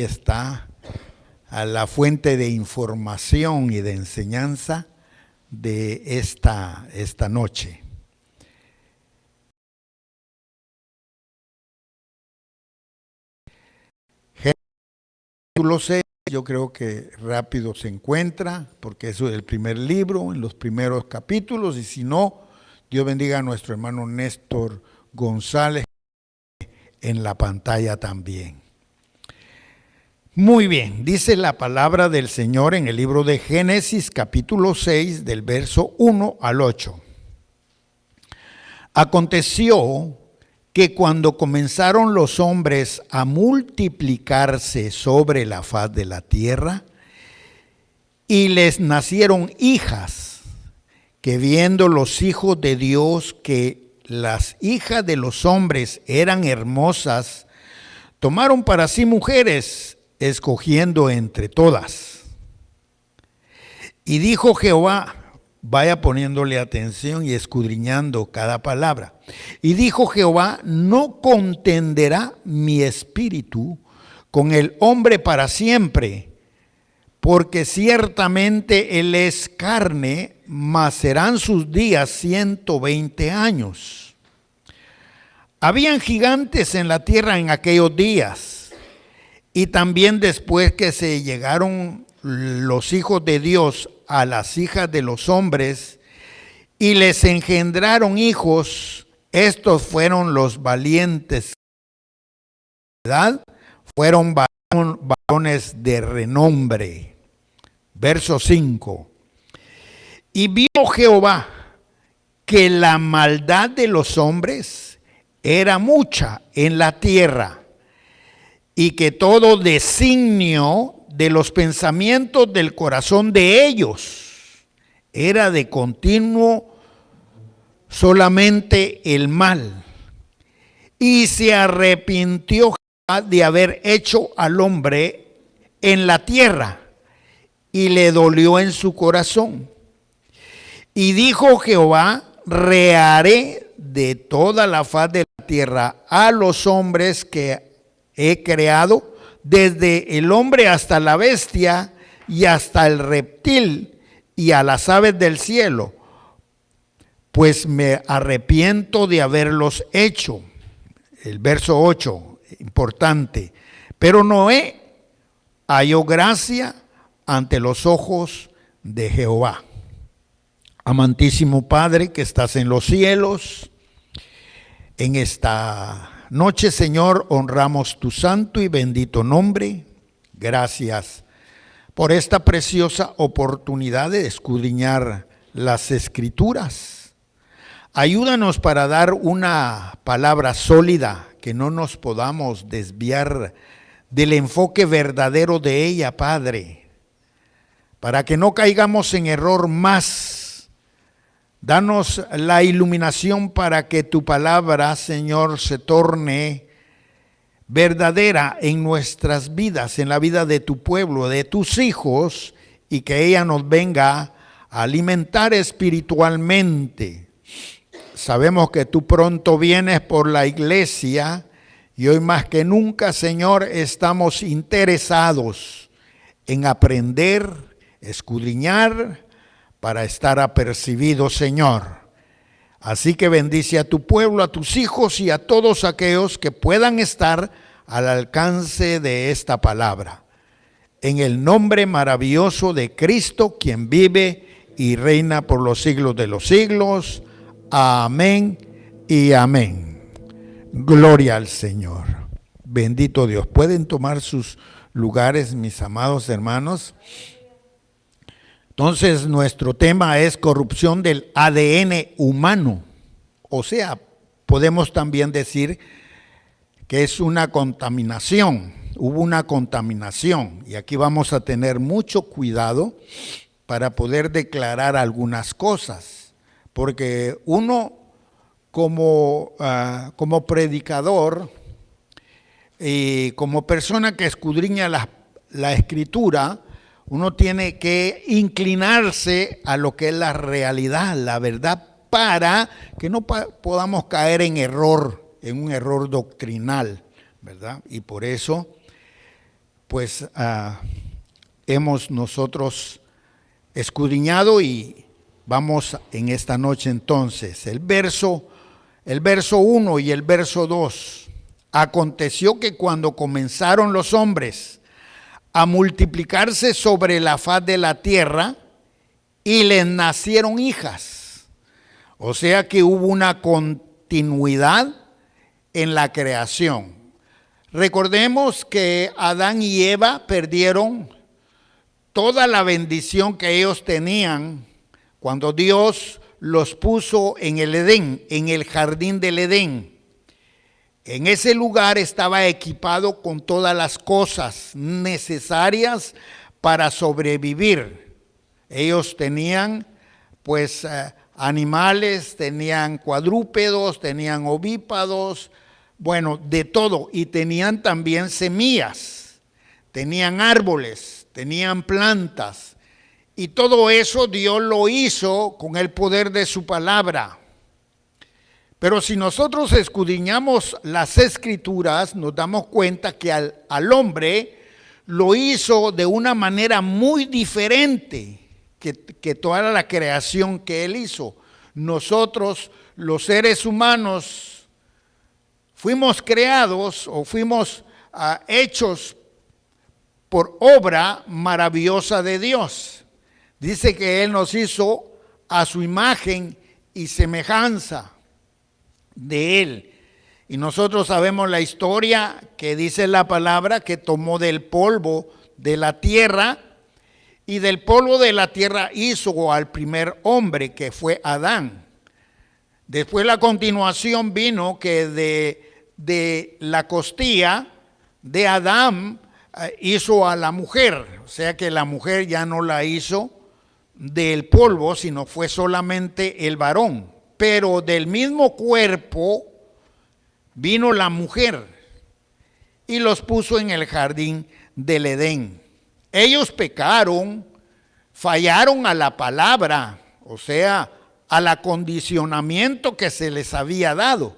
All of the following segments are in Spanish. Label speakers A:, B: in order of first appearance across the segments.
A: está a la fuente de información y de enseñanza de esta noche. Capítulo 6, yo creo que rápido se encuentra, porque eso es el primer libro, en los primeros capítulos, y si no, Dios bendiga a nuestro hermano Néstor González en la pantalla también. Muy bien, dice la palabra del Señor en el libro de Génesis, capítulo 6, del verso 1 al 8. Aconteció que cuando comenzaron los hombres a multiplicarse sobre la faz de la tierra, y les nacieron hijas, que viendo los hijos de Dios que las hijas de los hombres eran hermosas, tomaron para sí mujeres, escogiendo entre todas. Y dijo Jehová, vaya poniéndole atención y escudriñando cada palabra. Y dijo Jehová, no contenderá mi espíritu con el hombre para siempre, porque ciertamente él es carne, mas serán sus días 120 años. Habían gigantes en la tierra en aquellos días, y también después que se llegaron los hijos de Dios a las hijas de los hombres y les engendraron hijos, estos fueron los valientes, ¿verdad? Fueron varones de renombre. Verso 5. Y vio Jehová que la maldad de los hombres era mucha en la tierra, y que todo designio de los pensamientos del corazón de ellos era de continuo solamente el mal. Y se arrepintió de haber hecho al hombre en la tierra, y le dolió en su corazón. Y dijo Jehová, reharé de toda la faz de la tierra a los hombres que he creado, desde el hombre hasta la bestia y hasta el reptil y a las aves del cielo, pues me arrepiento de haberlos hecho. El verso 8, importante. Pero Noé halló gracia ante los ojos de Jehová. Amantísimo Padre que estás en los cielos, en esta noche, Señor, honramos tu santo y bendito nombre. Gracias por esta preciosa oportunidad de escudriñar las Escrituras. Ayúdanos para dar una palabra sólida, que no nos podamos desviar del enfoque verdadero de ella, Padre, para que no caigamos en error más. Danos la iluminación para que tu palabra, Señor, se torne verdadera en nuestras vidas, en la vida de tu pueblo, de tus hijos, y que ella nos venga a alimentar espiritualmente. Sabemos que tú pronto vienes por la iglesia, y hoy más que nunca, Señor, estamos interesados en aprender, escudriñar, para estar apercibidos, Señor. Así que bendice a tu pueblo, a tus hijos y a todos aquellos que puedan estar al alcance de esta palabra. En el nombre maravilloso de Cristo, quien vive y reina por los siglos de los siglos. Amén y amén. Gloria al Señor. Bendito Dios. ¿Pueden tomar sus lugares, mis amados hermanos? Entonces, nuestro tema es corrupción del ADN humano. O sea, podemos también decir que es una contaminación. Hubo una contaminación. Y aquí vamos a tener mucho cuidado para poder declarar algunas cosas. Porque uno, como predicador y como persona que escudriña la Escritura, uno tiene que inclinarse a lo que es la realidad, la verdad, para que no podamos caer en un error doctrinal, ¿verdad? Y por eso pues hemos nosotros escudriñado y vamos en esta noche entonces. El verso 1 y el verso 2. Aconteció que cuando comenzaron los hombres a multiplicarse sobre la faz de la tierra y les nacieron hijas. O sea que hubo una continuidad en la creación. Recordemos que Adán y Eva perdieron toda la bendición que ellos tenían cuando Dios los puso en el Edén, en el jardín del Edén. En ese lugar estaba equipado con todas las cosas necesarias para sobrevivir. Ellos tenían pues animales, tenían cuadrúpedos, tenían ovípados, bueno, de todo. Y tenían también semillas, tenían árboles, tenían plantas. Y todo eso Dios lo hizo con el poder de su palabra. Pero si nosotros escudriñamos las escrituras, nos damos cuenta que al hombre lo hizo de una manera muy diferente que toda la creación que él hizo. Nosotros, los seres humanos, fuimos creados o fuimos hechos por obra maravillosa de Dios. Dice que Él nos hizo a su imagen y semejanza de Él. Y nosotros sabemos la historia que dice la palabra que tomó del polvo de la tierra y del polvo de la tierra hizo al primer hombre que fue Adán. Después la continuación vino que de la costilla de Adán hizo a la mujer. O sea que la mujer ya no la hizo del polvo, sino fue solamente el varón. Pero del mismo cuerpo vino la mujer y los puso en el jardín del Edén. Ellos pecaron, fallaron a la palabra, o sea, al acondicionamiento que se les había dado.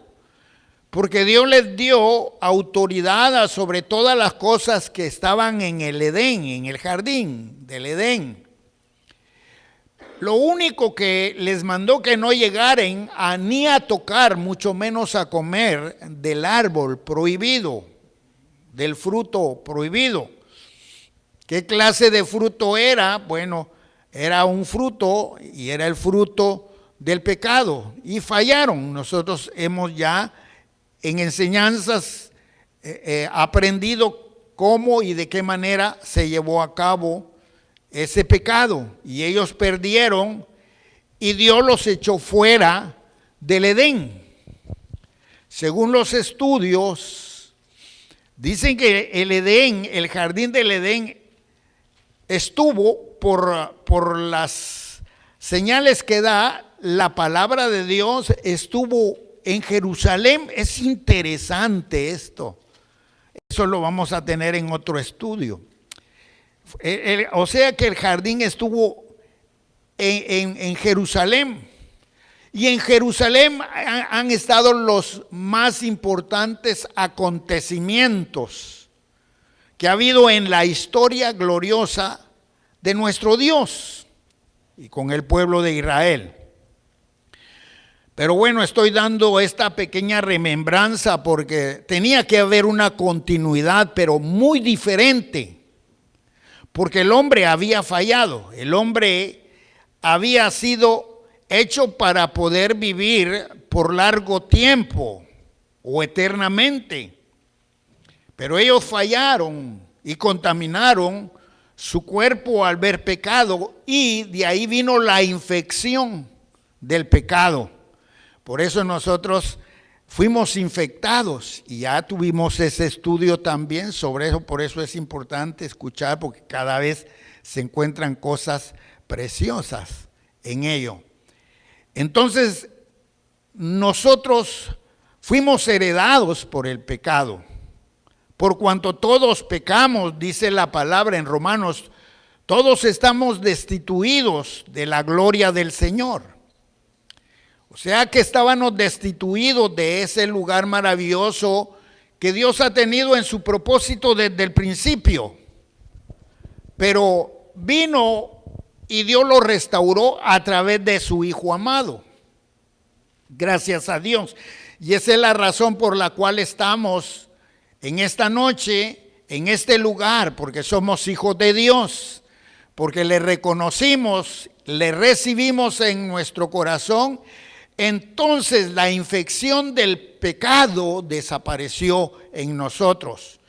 A: Porque Dios les dio autoridad sobre todas las cosas que estaban en el Edén, en el jardín del Edén. Lo único que les mandó que no llegaren ni a tocar, mucho menos a comer del árbol prohibido, del fruto prohibido. ¿Qué clase de fruto era? Bueno, era un fruto y era el fruto del pecado y fallaron. Nosotros hemos ya en enseñanzas aprendido cómo y de qué manera se llevó a cabo ese pecado, y ellos perdieron y Dios los echó fuera del Edén. Según los estudios, dicen que el Edén, el jardín del Edén, estuvo por las señales que da la palabra de Dios, estuvo en Jerusalén. Es interesante esto. Eso lo vamos a tener en otro estudio. O sea que el jardín estuvo en Jerusalén. Y en Jerusalén han estado los más importantes acontecimientos que ha habido en la historia gloriosa de nuestro Dios y con el pueblo de Israel. Pero bueno, estoy dando esta pequeña remembranza porque tenía que haber una continuidad, pero muy diferente. Porque el hombre había fallado, el hombre había sido hecho para poder vivir por largo tiempo o eternamente. Pero ellos fallaron y contaminaron su cuerpo al ver pecado, y de ahí vino la infección del pecado. Por eso nosotros fuimos infectados y ya tuvimos ese estudio también sobre eso. Por eso es importante escuchar, porque cada vez se encuentran cosas preciosas en ello. Entonces, nosotros fuimos heredados por el pecado. Por cuanto todos pecamos, dice la palabra en Romanos, todos estamos destituidos de la gloria del Señor. O sea que estábamos destituidos de ese lugar maravilloso que Dios ha tenido en su propósito desde el principio. pero vino y Dios lo restauró a través de su Hijo amado. Gracias a Dios. Y esa es la razón por la cual estamos en esta noche, en este lugar, porque somos hijos de Dios, porque le reconocimos, le recibimos en nuestro corazón. Entonces la infección del pecado desapareció en nosotros.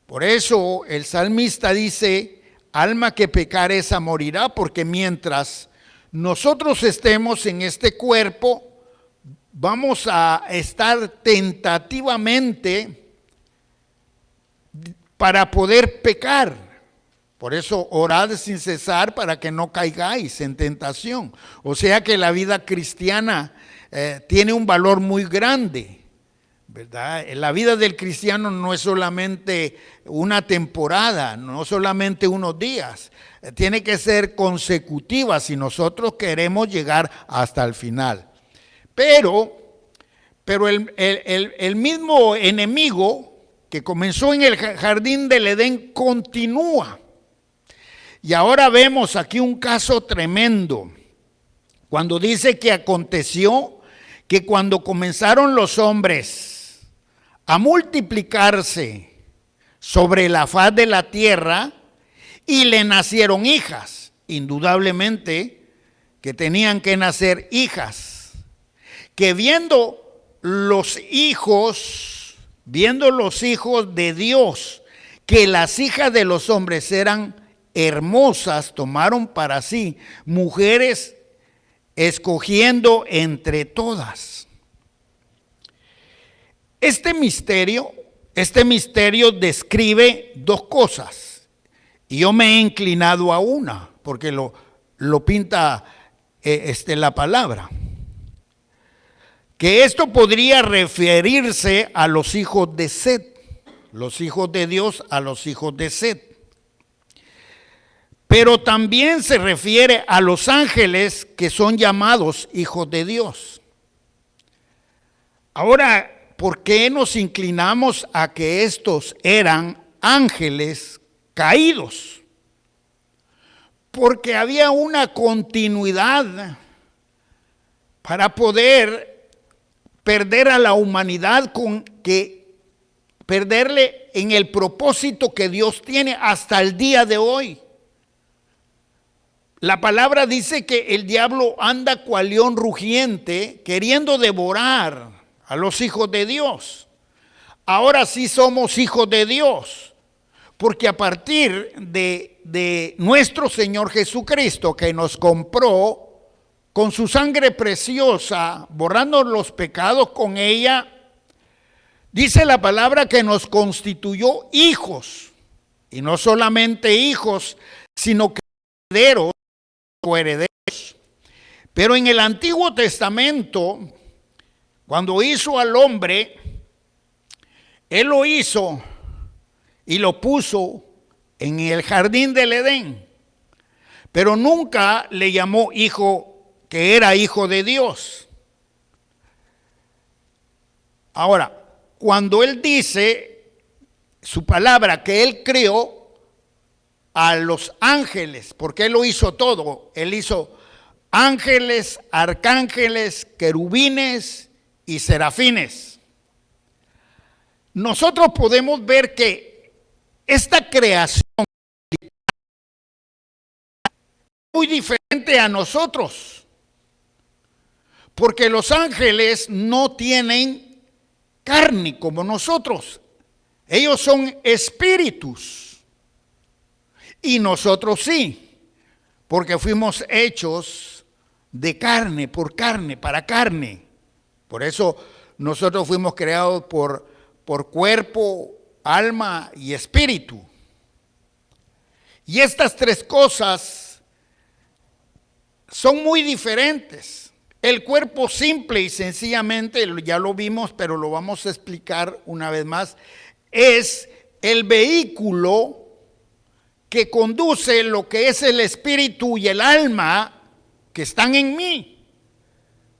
A: Por eso el salmista dice: alma que pecare esa morirá, porque mientras nosotros estemos en este cuerpo, vamos a estar tentativamente para poder pecar. Por eso orad sin cesar para que no caigáis en tentación. O sea que la vida cristiana tiene un valor muy grande, ¿verdad? La vida del cristiano no es solamente una temporada, no solamente unos días. Tiene que ser consecutiva si nosotros queremos llegar hasta el final. Pero el mismo enemigo que comenzó en el jardín del Edén continúa. Y ahora vemos aquí un caso tremendo. Cuando dice que aconteció que cuando comenzaron los hombres a multiplicarse sobre la faz de la tierra y le nacieron hijas, indudablemente que tenían que nacer hijas, que viendo los hijos de Dios, que las hijas de los hombres eran hermosas, tomaron para sí mujeres escogiendo entre todas. Este misterio describe dos cosas, y yo me he inclinado a una, porque lo pinta la palabra. Que esto podría referirse a los hijos de Set, los hijos de Dios a los hijos de Set. Pero también se refiere a los ángeles que son llamados hijos de Dios. Ahora, ¿por qué nos inclinamos a que estos eran ángeles caídos? Porque había una continuidad para poder perder a la humanidad, perderle en el propósito que Dios tiene hasta el día de hoy. La palabra dice que el diablo anda cual león rugiente queriendo devorar a los hijos de Dios. Ahora sí somos hijos de Dios, porque a partir de nuestro Señor Jesucristo, que nos compró con su sangre preciosa, borrando los pecados con ella, dice la palabra que nos constituyó hijos, y no solamente hijos, sino que herederos, coherederos. Pero en el Antiguo Testamento, cuando hizo al hombre, Él lo hizo y lo puso en el jardín del Edén, pero nunca le llamó hijo, que era hijo de Dios. Ahora, cuando Él dice su palabra que Él creó a los ángeles, porque Él lo hizo todo, Él hizo ángeles, arcángeles, querubines y serafines. Nosotros podemos ver que esta creación es muy diferente a nosotros. Porque los ángeles no tienen carne como nosotros. Ellos son espíritus. Y nosotros sí, porque fuimos hechos de carne, por carne, para carne. Por eso nosotros fuimos creados por cuerpo, alma y espíritu. Y estas tres cosas son muy diferentes. El cuerpo simple y sencillamente, ya lo vimos, pero lo vamos a explicar una vez más, es el vehículo que conduce lo que es el espíritu y el alma que están en mí.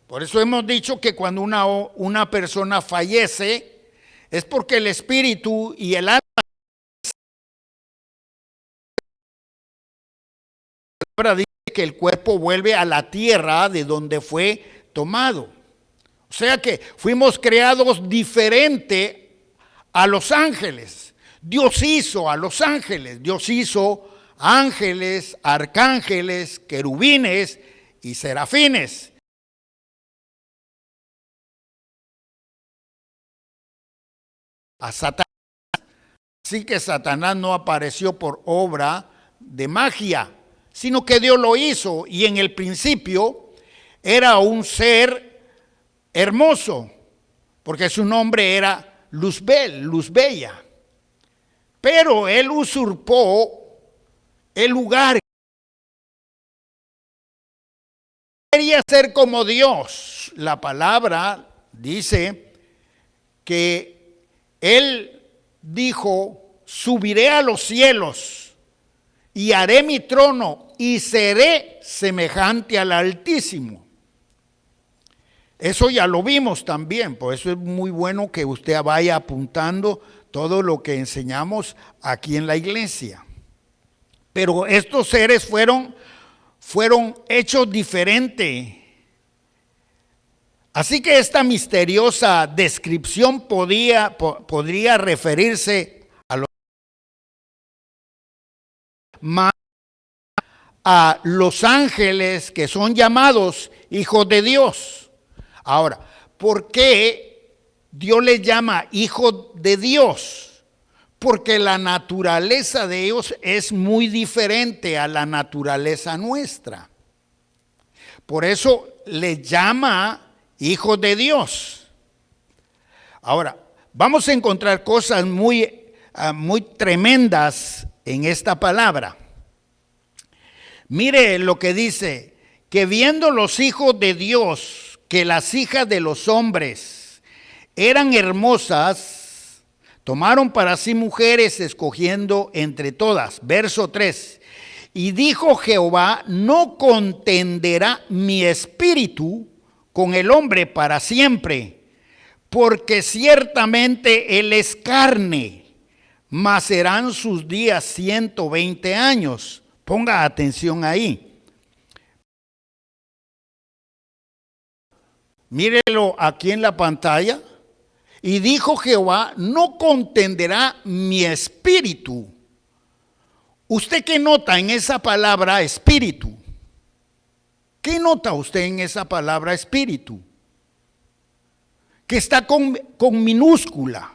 A: Por eso hemos dicho que cuando una persona fallece, es porque el espíritu y el alma palabra dice que el cuerpo vuelve a la tierra de donde fue tomado. O sea que fuimos creados diferente a los ángeles. Dios hizo a los ángeles. Dios hizo ángeles, arcángeles, querubines y serafines. A Satanás. Así que Satanás no apareció por obra de magia, sino que Dios lo hizo, y en el principio era un ser hermoso, porque su nombre era Luzbel, luz bella. Pero él usurpó el lugar. Quería ser como Dios. La palabra dice que él dijo: subiré a los cielos y haré mi trono y seré semejante al Altísimo. Eso ya lo vimos también, por eso es muy bueno que usted vaya apuntando todo lo que enseñamos aquí en la iglesia. Pero estos seres fueron hechos diferentes. Así que esta misteriosa descripción podría referirse a los ángeles que son llamados hijos de Dios. Ahora, ¿por qué Dios les llama hijos de Dios? Porque la naturaleza de ellos es muy diferente a la naturaleza nuestra. Por eso les llama hijos de Dios. Ahora, vamos a encontrar cosas muy tremendas en esta palabra. Mire lo que dice: que viendo los hijos de Dios que las hijas de los hombres eran hermosas, tomaron para sí mujeres escogiendo entre todas. Verso 3. Y dijo Jehová: no contenderá mi espíritu con el hombre para siempre, porque ciertamente él es carne, mas serán sus días 120 años. Ponga atención ahí. Mírelo aquí en la pantalla. Y dijo Jehová: no contenderá mi espíritu. ¿Usted qué nota en esa palabra espíritu? ¿Qué nota usted en esa palabra espíritu? Que está con minúscula.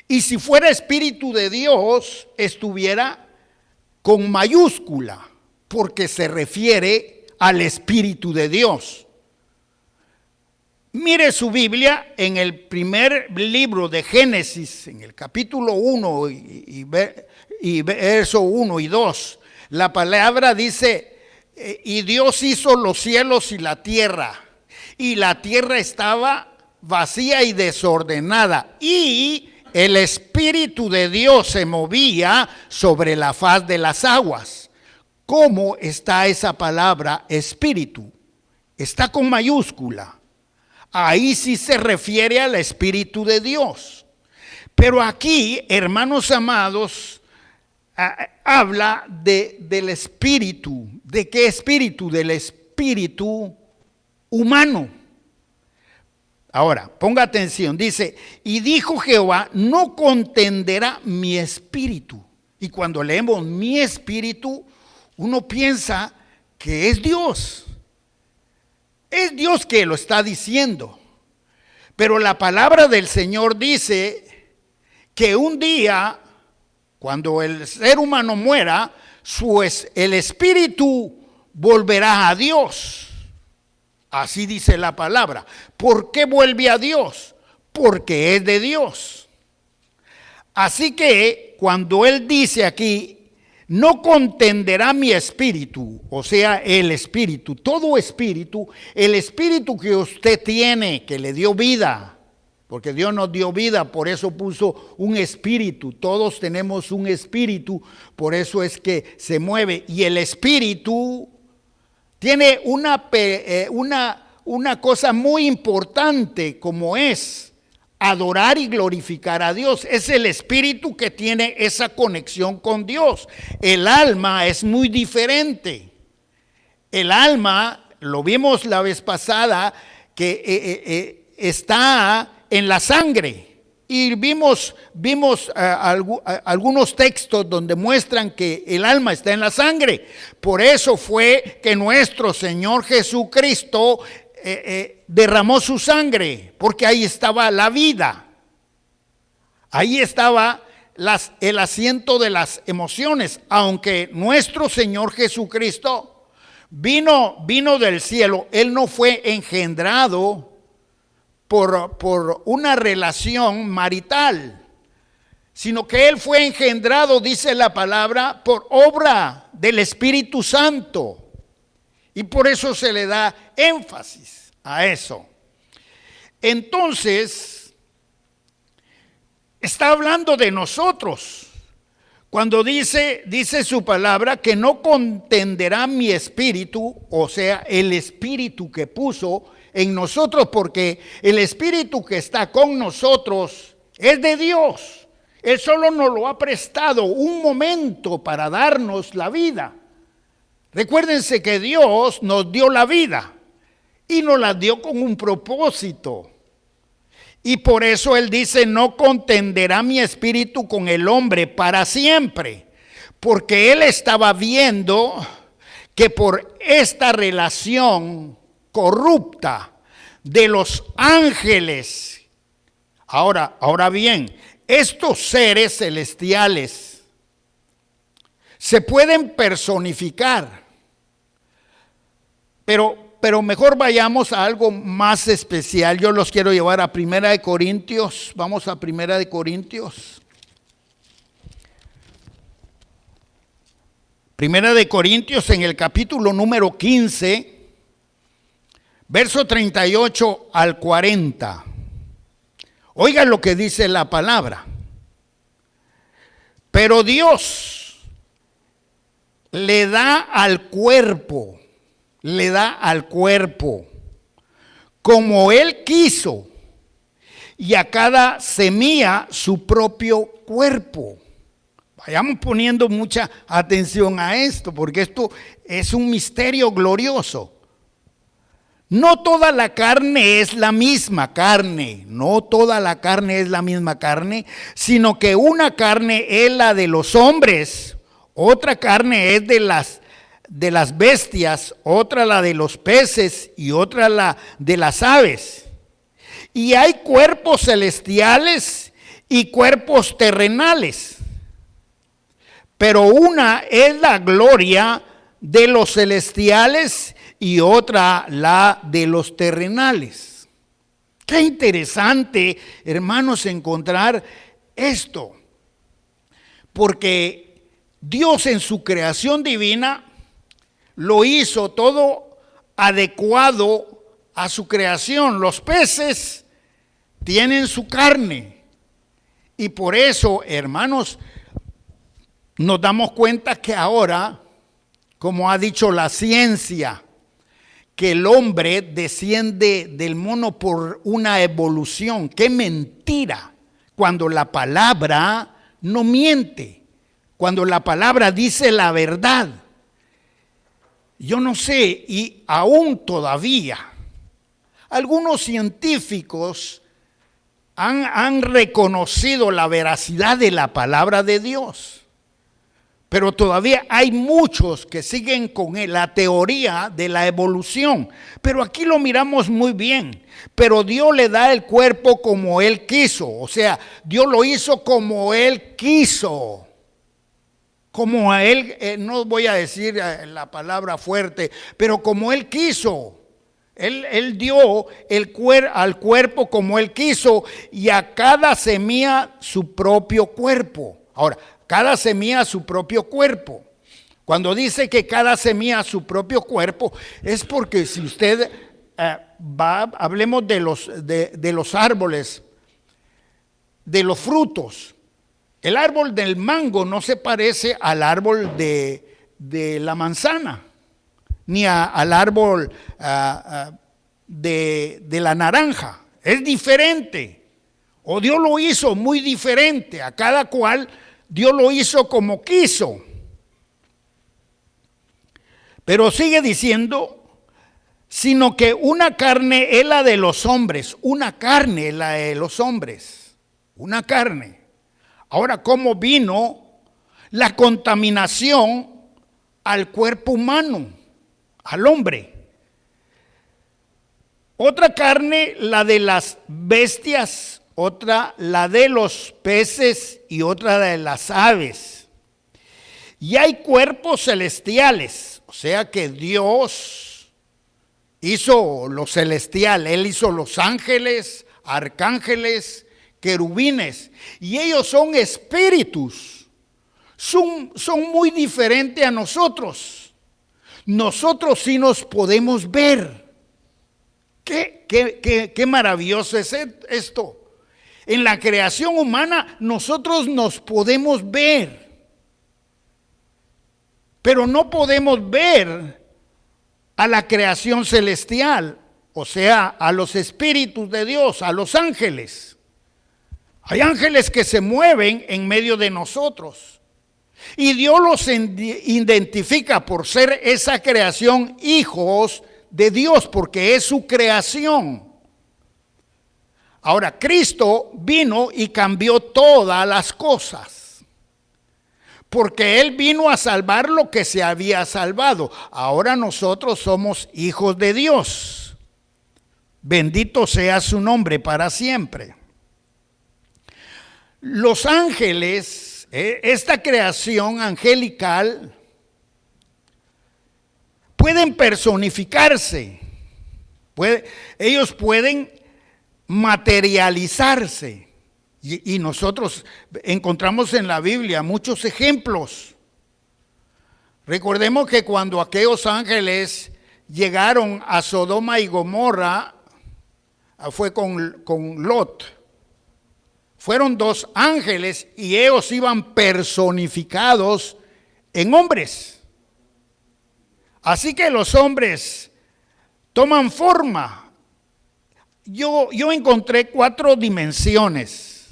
A: Y si fuera espíritu de Dios, estuviera con mayúscula, porque se refiere al espíritu de Dios. Mire su Biblia en el primer libro de Génesis, en el capítulo 1 y verso 1 y 2. La palabra dice: y Dios hizo los cielos y la tierra estaba vacía y desordenada, y el Espíritu de Dios se movía sobre la faz de las aguas. ¿Cómo está esa palabra espíritu? Está con mayúscula. Ahí sí se refiere al Espíritu de Dios. Pero aquí, hermanos amados, habla del espíritu. ¿De qué espíritu? Del espíritu humano. Ahora, ponga atención, dice: y dijo Jehová: no contenderá mi espíritu. Y cuando leemos mi espíritu, uno piensa que es Dios. Es Dios que lo está diciendo. Pero la palabra del Señor dice que un día, cuando el ser humano muera, el espíritu volverá a Dios. Así dice la palabra. ¿Por qué vuelve a Dios? Porque es de Dios. Así que cuando él dice aquí: no contenderá mi espíritu, o sea, el espíritu, todo espíritu, el espíritu que usted tiene, que le dio vida, porque Dios nos dio vida, por eso puso un espíritu. Todos tenemos un espíritu, por eso es que se mueve. Y el espíritu tiene una cosa muy importante, como es adorar y glorificar a Dios. Es el espíritu que tiene esa conexión con Dios. El alma es muy diferente. El alma, lo vimos la vez pasada, que está en la sangre. Y vimos algunos textos donde muestran que el alma está en la sangre. Por eso fue que nuestro Señor Jesucristo derramó su sangre, porque ahí estaba la vida. Ahí estaba el asiento de las emociones. Aunque nuestro Señor Jesucristo vino del cielo, Él no fue engendrado por una relación marital, sino que Él fue engendrado, dice la palabra, por obra del Espíritu Santo. Y por eso se le da énfasis a eso. Entonces, está hablando de nosotros. Cuando dice su palabra que no contenderá mi espíritu, o sea, el espíritu que puso en nosotros, porque el espíritu que está con nosotros es de Dios. Él solo nos lo ha prestado un momento para darnos la vida. Recuérdense que Dios nos dio la vida y nos la dio con un propósito. Y por eso Él dice, no contenderá mi espíritu con el hombre para siempre. Porque Él estaba viendo que por esta relación corrupta de los ángeles. Ahora bien, estos seres celestiales se pueden personificar, pero mejor vayamos a algo más especial. Yo los quiero llevar a Primera de Corintios. Vamos a Primera de Corintios. Primera de Corintios en el capítulo número 15. Verso 38 al 40. Oigan lo que dice la palabra. Pero Dios le da al cuerpo como Él quiso, y a cada semilla su propio cuerpo. Vayamos poniendo mucha atención a esto, porque esto es un misterio glorioso. No toda la carne es la misma carne, sino que una carne es la de los hombres, otra carne es de las bestias, otra la de los peces y otra la de las aves. Y hay cuerpos celestiales y cuerpos terrenales, pero una es la gloria de los celestiales y otra la de los terrenales. Qué interesante, hermanos, encontrar esto, porque Dios en su creación divina lo hizo todo adecuado a su creación. Los peces tienen su carne, y por eso, hermanos, nos damos cuenta que ahora, como ha dicho la ciencia, que el hombre desciende del mono por una evolución. ¡Qué mentira! Cuando la palabra no miente, cuando la palabra dice la verdad. Yo no sé, y aún todavía, algunos científicos han reconocido la veracidad de la palabra de Dios. Pero todavía hay muchos que siguen con la teoría de la evolución. Pero aquí lo miramos muy bien. Pero Dios le da el cuerpo como Él quiso. O sea, Dios lo hizo como Él quiso. Como a Él, no voy a decir la palabra fuerte, pero como Él quiso. Él dio al cuerpo como Él quiso, y a cada semilla su propio cuerpo. Ahora, cada semilla su propio cuerpo. Cuando dice que cada semilla su propio cuerpo, es porque si usted hablemos de los árboles, de los frutos. El árbol del mango no se parece al árbol de la manzana, ni al árbol de la naranja. Es diferente. O Dios lo hizo muy diferente, a cada cual Dios lo hizo como quiso. Pero sigue diciendo, sino que una carne es la de los hombres, una carne es la de los hombres, una carne. Ahora, ¿cómo vino la contaminación al cuerpo humano, al hombre? Otra carne, la de las bestias, otra la de los peces y otra de las aves. Y hay cuerpos celestiales, o sea que Dios hizo lo celestial, Él hizo los ángeles, arcángeles, querubines, y ellos son espíritus, son muy diferentes a nosotros. Nosotros sí nos podemos ver. Qué maravilloso es esto. En la creación humana nosotros nos podemos ver, pero no podemos ver a la creación celestial, o sea, a los espíritus de Dios, a los ángeles. Hay ángeles que se mueven en medio de nosotros y Dios los identifica por ser esa creación hijos de Dios, porque es su creación. Ahora, Cristo vino y cambió todas las cosas, porque Él vino a salvar lo que se había salvado. Ahora nosotros somos hijos de Dios. Bendito sea su nombre para siempre. Los ángeles, esta creación angelical, pueden personificarse, ellos pueden materializarse. Y nosotros encontramos en la Biblia muchos ejemplos. Recordemos que cuando aquellos ángeles llegaron a Sodoma y Gomorra, fue con Lot. Fueron dos ángeles y ellos iban personificados en hombres. Así que los hombres toman forma. Yo encontré 4 dimensiones.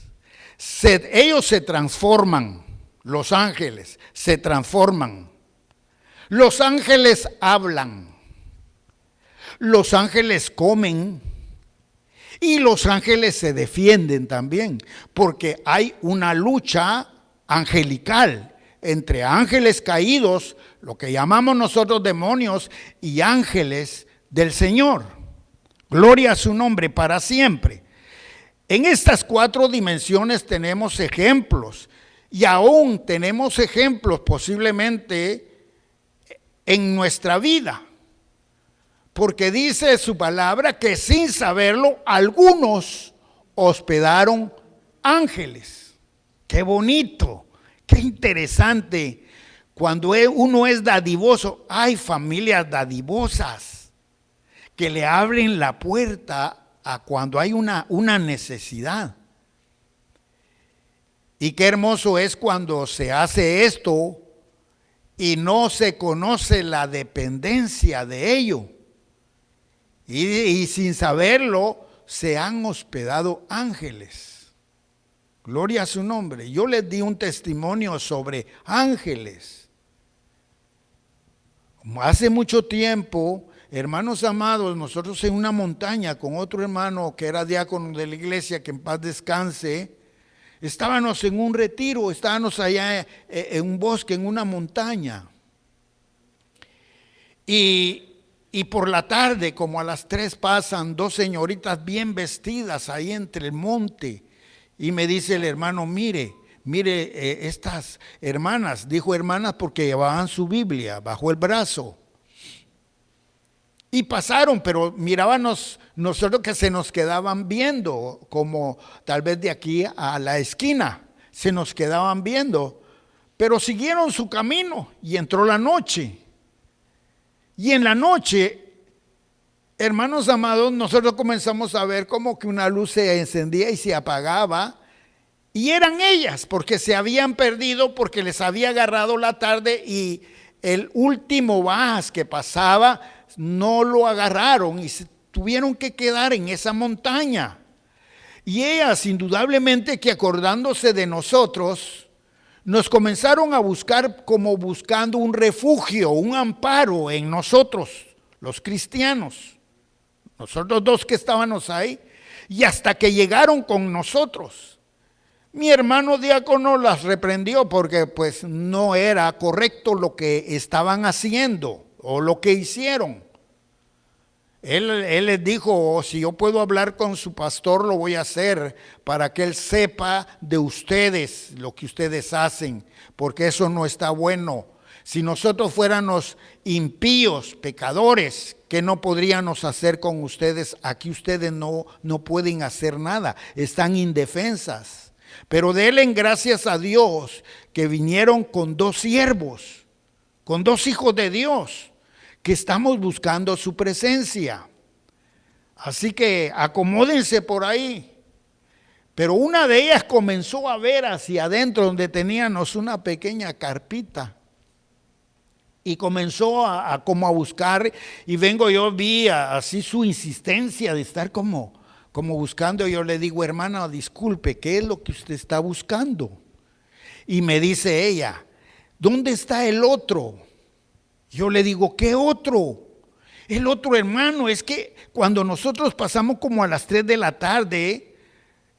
A: Ellos se transforman, los ángeles se transforman. Los ángeles hablan. Los ángeles comen. Y los ángeles se defienden también, porque hay una lucha angelical entre ángeles caídos, lo que llamamos nosotros demonios, y ángeles del Señor. Gloria a su nombre para siempre. En estas 4 dimensiones tenemos ejemplos, y aún tenemos ejemplos posiblemente en nuestra vida. Porque dice su palabra que sin saberlo, algunos hospedaron ángeles. Qué bonito, qué interesante. Cuando uno es dadivoso, hay familias dadivosas que le abren la puerta a cuando hay una necesidad. Y qué hermoso es cuando se hace esto y no se conoce la dependencia de ello. Y sin saberlo, se han hospedado ángeles. Gloria a su nombre. Yo les di un testimonio sobre ángeles. Hace mucho tiempo, hermanos amados, nosotros en una montaña con otro hermano que era diácono de la iglesia, que en paz descanse, estábamos en un retiro, estábamos allá en un bosque, en una montaña. Y por la tarde, como a las 3, pasan 2 señoritas bien vestidas ahí entre el monte. Y me dice el hermano, mire, estas hermanas, dijo hermanas porque llevaban su Biblia bajo el brazo. Y pasaron, pero mirábamos nosotros que se nos quedaban viendo, como tal vez de aquí a la esquina, se nos quedaban viendo. Pero siguieron su camino y entró la noche. Y en la noche, hermanos amados, nosotros comenzamos a ver como que una luz se encendía y se apagaba. Y eran ellas, porque se habían perdido, porque les había agarrado la tarde y el último vas que pasaba no lo agarraron y se tuvieron que quedar en esa montaña. Y ellas, indudablemente que acordándose de nosotros, nos comenzaron a buscar como buscando un refugio, un amparo en nosotros, los cristianos. Nosotros dos que estábamos ahí, y hasta que llegaron con nosotros. Mi hermano diácono las reprendió porque pues no era correcto lo que estaban haciendo o lo que hicieron. Él les dijo, si yo puedo hablar con su pastor, lo voy a hacer para que él sepa de ustedes lo que ustedes hacen, porque eso no está bueno. Si nosotros fuéramos impíos, pecadores, ¿qué no podríamos hacer con ustedes? Aquí ustedes no pueden hacer nada, están indefensas. Pero denle gracias a Dios que vinieron con dos siervos, con dos hijos de Dios, que estamos buscando su presencia. Así que acomódense por ahí. Pero una de ellas comenzó a ver hacia adentro donde teníamos una pequeña carpita. Y comenzó como a buscar, y vi así su insistencia de estar como buscando. Yo le digo, hermana, disculpe, ¿qué es lo que usted está buscando? Y me dice ella, ¿dónde está el otro? Yo le digo, ¿qué otro? El otro, hermano, es que cuando nosotros pasamos como a las 3 de la tarde,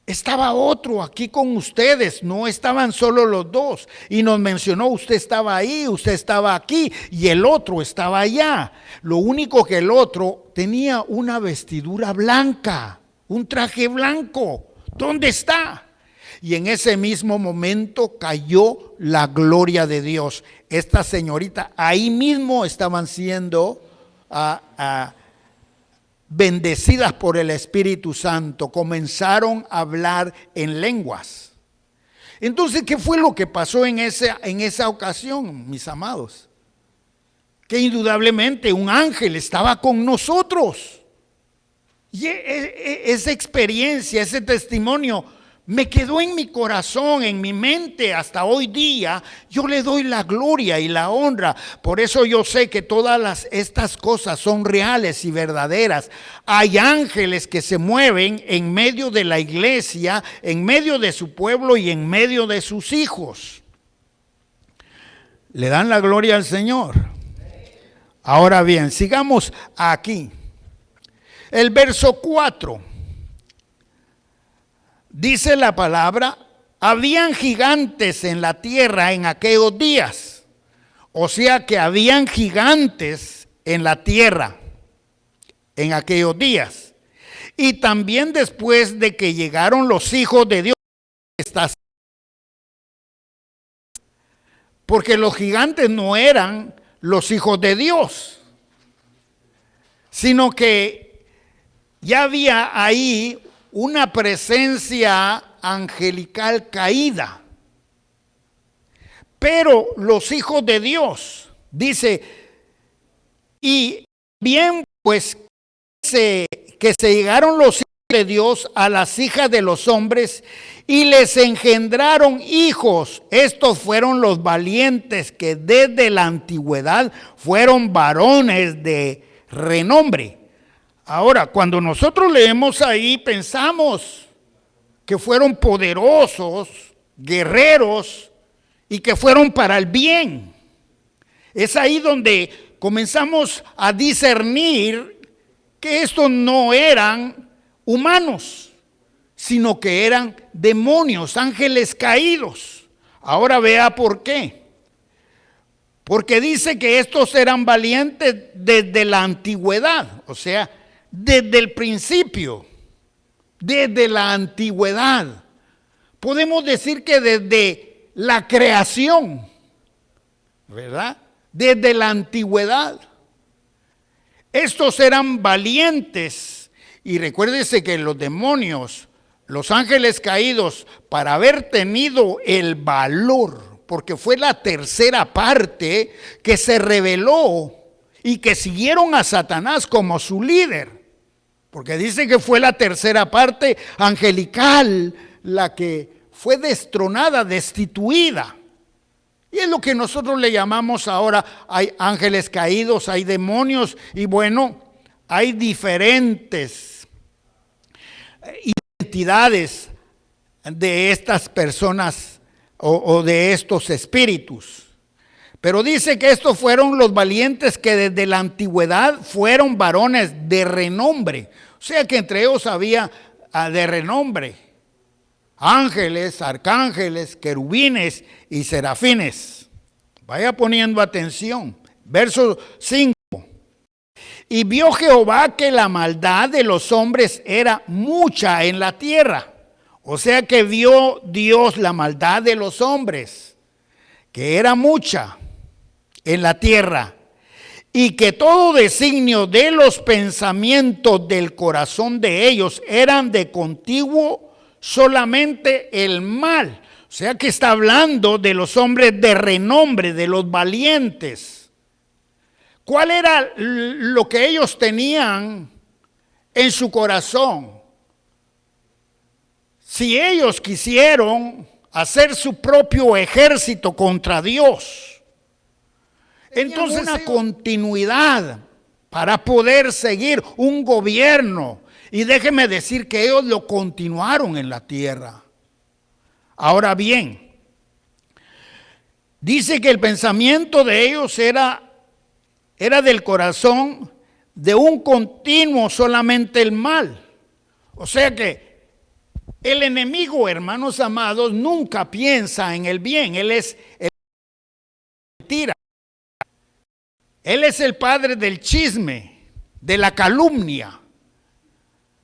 A: estaba otro aquí con ustedes, no estaban solo los dos. Y nos mencionó, usted estaba ahí, usted estaba aquí y el otro estaba allá. Lo único que el otro tenía una vestidura blanca, un traje blanco. ¿Dónde está? Y en ese mismo momento cayó la gloria de Dios. Esta señorita, ahí mismo estaban siendo bendecidas por el Espíritu Santo, comenzaron a hablar en lenguas. Entonces, ¿qué fue lo que pasó en esa ocasión, mis amados? Que indudablemente un ángel estaba con nosotros. Y esa experiencia, ese testimonio me quedó en mi corazón, en mi mente hasta hoy día. Yo le doy la gloria y la honra. Por eso yo sé que todas estas cosas son reales y verdaderas. Hay ángeles que se mueven en medio de la iglesia, en medio de su pueblo y en medio de sus hijos. Le dan la gloria al Señor. Ahora bien, sigamos aquí. El verso 4. Dice la palabra, habían gigantes en la tierra en aquellos días. O sea que habían gigantes en la tierra en aquellos días. Y también después de que llegaron los hijos de Dios. Porque los gigantes no eran los hijos de Dios, sino que ya había ahí una presencia angelical caída. Pero los hijos de Dios, dice, y bien pues que se llegaron los hijos de Dios a las hijas de los hombres y les engendraron hijos. Estos fueron los valientes que desde la antigüedad fueron varones de renombre. Ahora, cuando nosotros leemos ahí, pensamos que fueron poderosos, guerreros y que fueron para el bien. Es ahí donde comenzamos a discernir que estos no eran humanos, sino que eran demonios, ángeles caídos. Ahora vea por qué. Porque dice que estos eran valientes desde la antigüedad, o sea, desde el principio, desde la antigüedad. Podemos decir que desde la creación, ¿verdad? Desde la antigüedad. Estos eran valientes. Y recuérdese que los demonios, los ángeles caídos, para haber tenido el valor, porque fue la tercera parte que se rebeló y que siguieron a Satanás como su líder. Porque dice que fue la tercera parte angelical la que fue destronada, destituida. Y es lo que nosotros le llamamos ahora, hay ángeles caídos, hay demonios, y bueno, hay diferentes identidades de estas personas o de estos espíritus. Pero dice que estos fueron los valientes que desde la antigüedad fueron varones de renombre. O sea que entre ellos había de renombre ángeles, arcángeles, querubines y serafines. Vaya poniendo atención. Verso 5. Y vio Jehová que la maldad de los hombres era mucha en la tierra. O sea que vio Dios la maldad de los hombres, que era mucha en la tierra, y que todo designio de los pensamientos del corazón de ellos eran de continuo solamente el mal. O sea que está hablando de los hombres de renombre, de los valientes. ¿Cuál era lo que ellos tenían en su corazón? Si ellos quisieron hacer su propio ejército contra Dios, entonces una continuidad para poder seguir un gobierno. Y déjeme decir que ellos lo continuaron en la tierra. Ahora bien, dice que el pensamiento de ellos era del corazón de un continuo solamente el mal. O sea que el enemigo, hermanos amados, nunca piensa en el bien. Él es el mentira. Él es el padre del chisme, de la calumnia,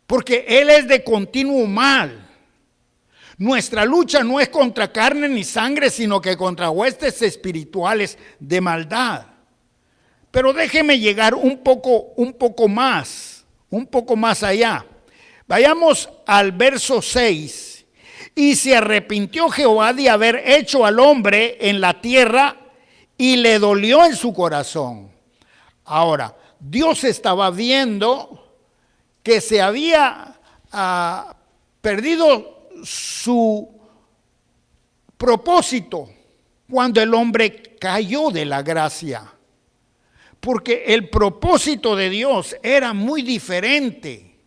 A: porque él es de continuo mal. Nuestra lucha no es contra carne ni sangre, sino que contra huestes espirituales de maldad. Pero déjeme llegar un poco más allá. Vayamos al verso 6. Y se arrepintió Jehová de haber hecho al hombre en la tierra y le dolió en su corazón. Ahora, Dios estaba viendo que se había perdido su propósito cuando el hombre cayó de la gracia. Porque el propósito de Dios era muy diferente.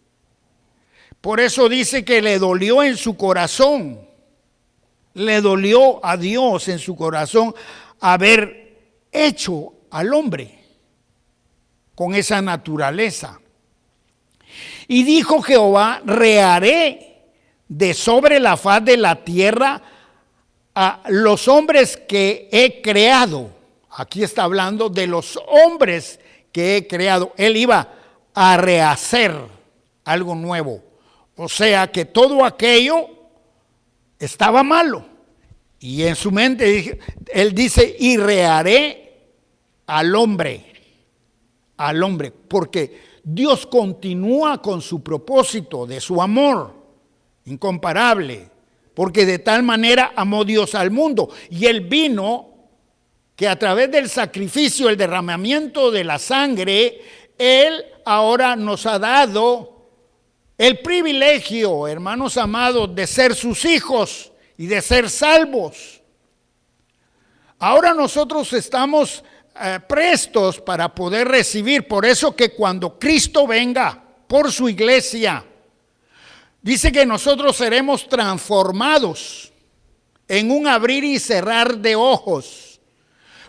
A: Por eso dice que le dolió en su corazón. Le dolió a Dios en su corazón haber hecho al hombre con esa naturaleza. Y dijo Jehová: reharé de sobre la faz de la tierra a los hombres que he creado. Aquí está hablando de los hombres que he creado. Él iba a rehacer algo nuevo. O sea que todo aquello estaba malo. Y en su mente él dice: y reharé al hombre, porque Dios continúa con su propósito de su amor incomparable, porque de tal manera amó Dios al mundo. Y él vino que a través del sacrificio, el derramamiento de la sangre, él ahora nos ha dado el privilegio, hermanos amados, de ser sus hijos y de ser salvos. Ahora nosotros estamos prestos para poder recibir. Por eso que cuando Cristo venga por su iglesia, dice que nosotros seremos transformados en un abrir y cerrar de ojos.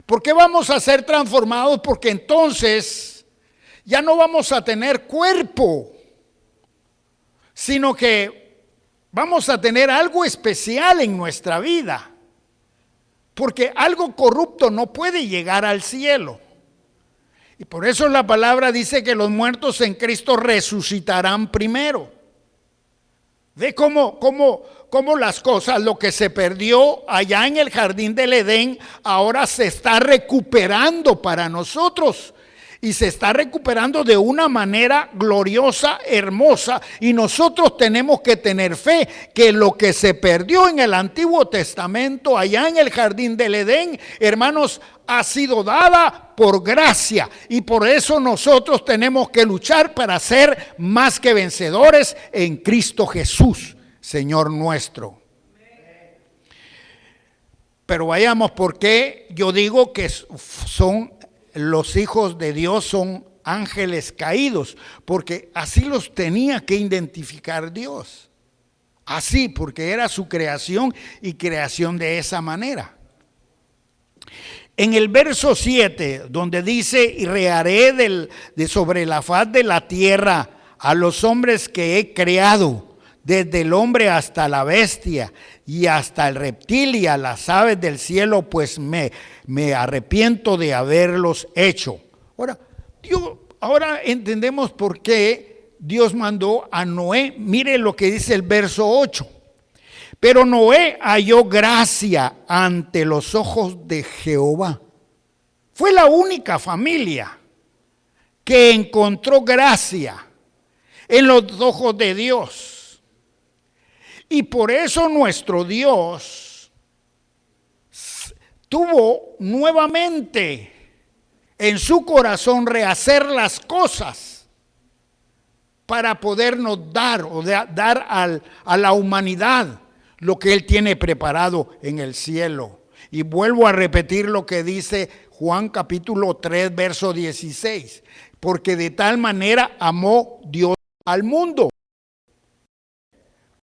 A: ¿Por qué vamos a ser transformados? Porque entonces ya no vamos a tener cuerpo, sino que vamos a tener algo especial en nuestra vida. Porque algo corrupto no puede llegar al cielo. Y por eso la palabra dice que los muertos en Cristo resucitarán primero. Ve cómo las cosas, lo que se perdió allá en el jardín del Edén, ahora se está recuperando para nosotros. Y se está recuperando de una manera gloriosa, hermosa. Y nosotros tenemos que tener fe que lo que se perdió en el Antiguo Testamento, allá en el jardín del Edén, hermanos, ha sido dada por gracia. Y por eso nosotros tenemos que luchar para ser más que vencedores en Cristo Jesús, Señor nuestro. Pero vayamos, porque yo digo que son los hijos de Dios, son ángeles caídos, porque así los tenía que identificar Dios. Así, porque era su creación y creación de esa manera. En el verso 7, donde dice, y rearé de sobre la faz de la tierra a los hombres que he creado, desde el hombre hasta la bestia y hasta el reptil y a las aves del cielo, pues me arrepiento de haberlos hecho. Ahora entendemos por qué Dios mandó a Noé. Mire lo que dice el verso 8. Pero Noé halló gracia ante los ojos de Jehová. Fue la única familia que encontró gracia en los ojos de Dios. Y por eso nuestro Dios tuvo nuevamente en su corazón rehacer las cosas para podernos dar a la humanidad lo que Él tiene preparado en el cielo. Y vuelvo a repetir lo que dice Juan capítulo 3, verso 16. Porque de tal manera amó Dios al mundo.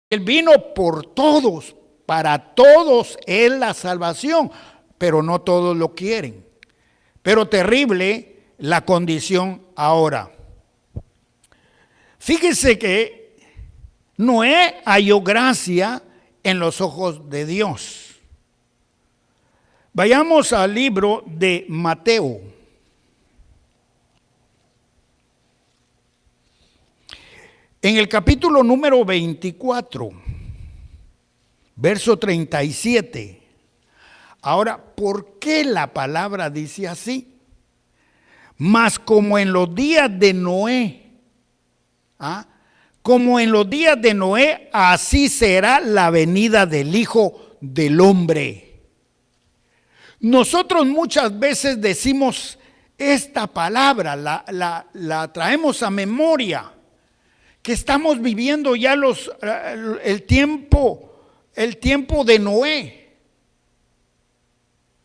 A: Él vino por todos, para todos es la salvación, pero no todos lo quieren. Pero terrible la condición ahora. Fíjese que Noé halló gracia en los ojos de Dios. Vayamos al libro de Mateo. En el capítulo número 24, verso 37. Ahora, ¿por qué la palabra dice así? Mas como en los días de Noé, como en los días de Noé, así será la venida del Hijo del Hombre. Nosotros muchas veces decimos esta palabra, la traemos a memoria, que estamos viviendo ya el tiempo de Noé.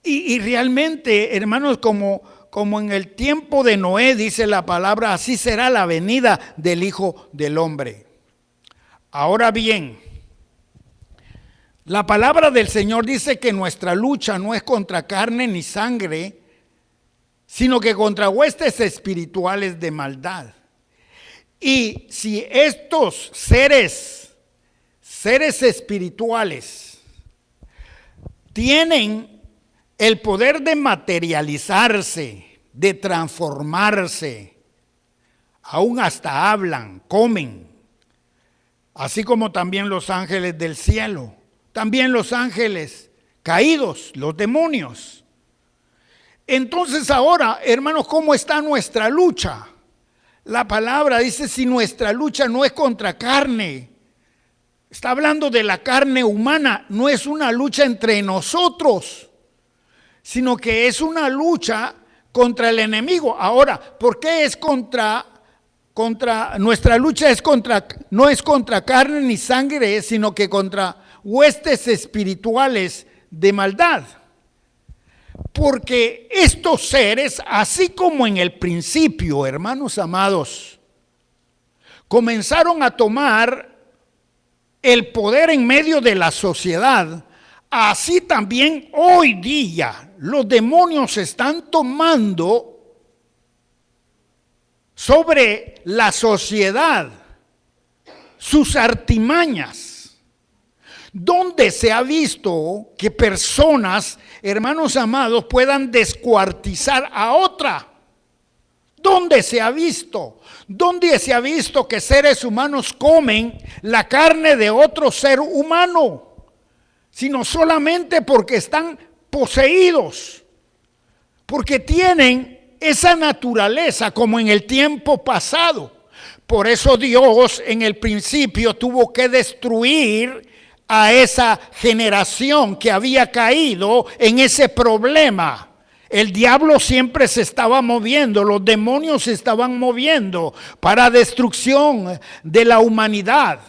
A: Y realmente, hermanos, como en el tiempo de Noé, dice la palabra, así será la venida del Hijo del Hombre. Ahora bien, la palabra del Señor dice que nuestra lucha no es contra carne ni sangre, sino que contra huestes espirituales de maldad. Y si estos seres espirituales tienen el poder de materializarse, de transformarse, aún hasta hablan, comen, así como también los ángeles del cielo, también los ángeles caídos, los demonios. Entonces ahora, hermanos, ¿cómo está nuestra lucha? La palabra dice, si nuestra lucha no es contra carne, está hablando de la carne humana, no es una lucha entre nosotros, sino que es una lucha contra el enemigo. Ahora, ¿por qué es contra nuestra lucha no es contra carne ni sangre, sino que contra huestes espirituales de maldad? Porque estos seres, así como en el principio, hermanos amados, comenzaron a tomar el poder en medio de la sociedad, así también hoy día los demonios están tomando sobre la sociedad sus artimañas. ¿Dónde se ha visto que personas, hermanos amados, puedan descuartizar a otra? ¿Dónde se ha visto? ¿Dónde se ha visto que seres humanos comen la carne de otro ser humano? Sino solamente porque están poseídos, porque tienen esa naturaleza como en el tiempo pasado. Por eso Dios en el principio tuvo que destruir a esa generación que había caído en ese problema. El diablo siempre se estaba moviendo, los demonios se estaban moviendo para destrucción de la humanidad.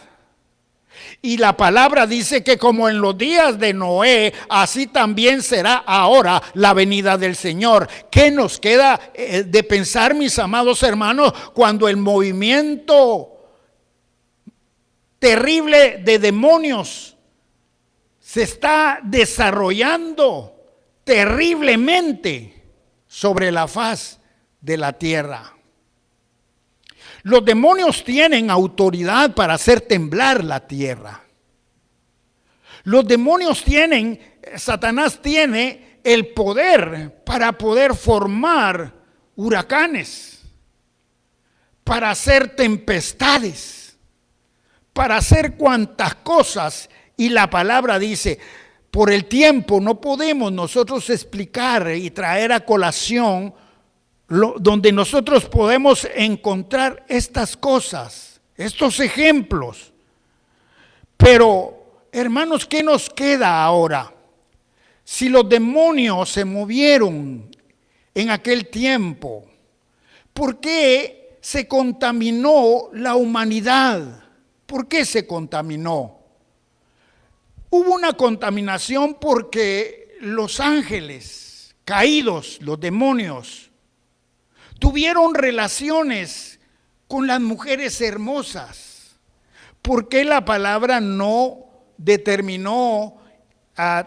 A: Y la palabra dice que como en los días de Noé, así también será ahora la venida del Señor. ¿Qué nos queda de pensar, mis amados hermanos, cuando el movimiento terrible de demonios se está desarrollando terriblemente sobre la faz de la tierra. Los demonios tienen autoridad para hacer temblar la tierra. Los demonios Satanás tiene el poder para poder formar huracanes, para hacer tempestades, para hacer cuantas cosas. Y la palabra dice, por el tiempo no podemos nosotros explicar y traer a colación donde nosotros podemos encontrar estas cosas, estos ejemplos. Pero, hermanos, ¿qué nos queda ahora? Si los demonios se movieron en aquel tiempo, ¿por qué se contaminó la humanidad? ¿Por qué se contaminó? Hubo una contaminación porque los ángeles caídos, los demonios, tuvieron relaciones con las mujeres hermosas. ¿Por qué la palabra no determinó